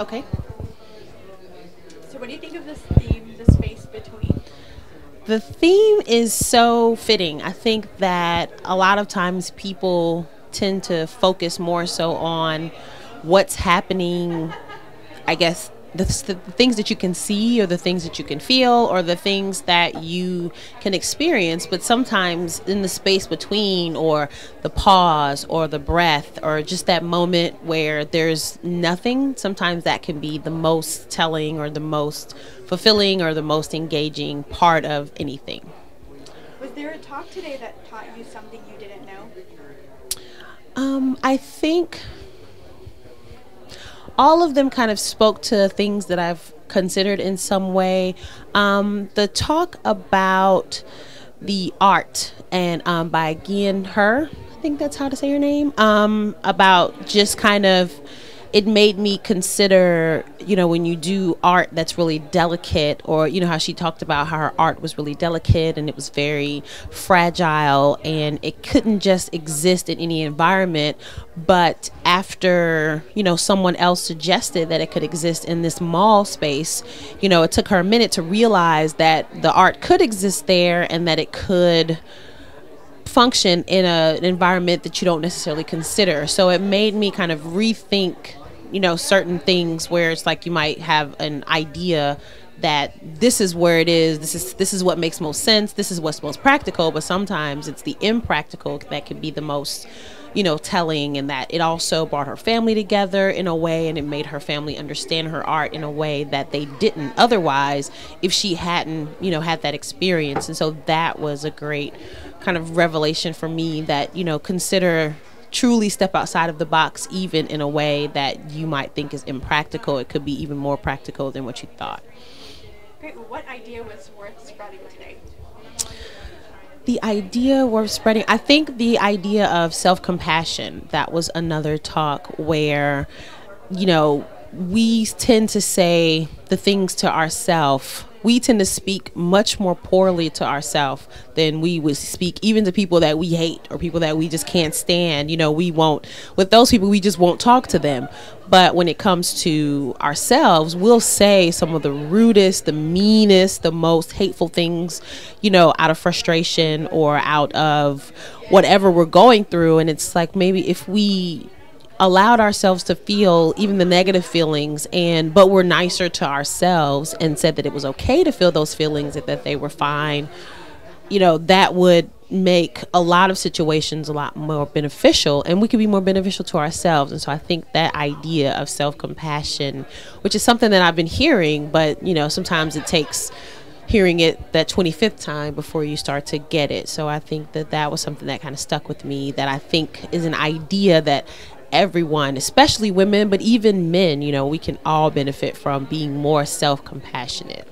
Okay. So what do you think of this theme, the space between? The theme is so fitting. I think that a lot of times people tend to focus more so on what's happening, I guess, the things that you can see or the things that you can feel or the things that you can experience, but sometimes in the space between or the pause or the breath or just that moment where there's nothing, sometimes that can be the most telling or the most fulfilling or the most engaging part of anything. Was there a talk today that taught you something you didn't know? I think all of them kind of spoke to things that I've considered in some way. The talk about the art and by Gian Her, I think that's how to say her name, about just kind of it made me consider, when you do art that's really delicate, or, how she talked about how her art was really delicate and it was very fragile and it couldn't just exist in any environment. But after, someone else suggested that it could exist in this mall space, it took her a minute to realize that the art could exist there and that it could function in an environment that you don't necessarily consider. So it made me kind of rethink, certain things where it's like you might have an idea that this is where it is, this is what makes most sense, this is what's most practical, but sometimes it's the impractical that can be the most, telling. And that it also brought her family together in a way, and it made her family understand her art in a way that they didn't otherwise if she hadn't, had that experience. And so that was a great kind of revelation for me that, consider truly step outside of the box, even in a way that you might think is impractical. It could be even more practical than what you thought. Great. Well, what idea was worth spreading today? The idea worth spreading, I think the idea of self-compassion, that was another talk where, we tend to say the things to ourselves. We tend to speak much more poorly to ourselves than we would speak even to people that we hate or people that we just can't stand. We won't, with those people, we just won't talk to them. But when it comes to ourselves, we'll say some of the rudest, the meanest, the most hateful things, out of frustration or out of whatever we're going through. And it's like, maybe if we allowed ourselves to feel even the negative feelings, but we're nicer to ourselves and said that it was okay to feel those feelings, that they were fine, that would make a lot of situations a lot more beneficial, and we could be more beneficial to ourselves. And so I think that idea of self-compassion, which is something that I've been hearing, but sometimes it takes hearing it that 25th time before you start to get it. So I think that was something that kind of stuck with me, that I think is an idea that everyone, especially women, but even men, we can all benefit from being more self-compassionate.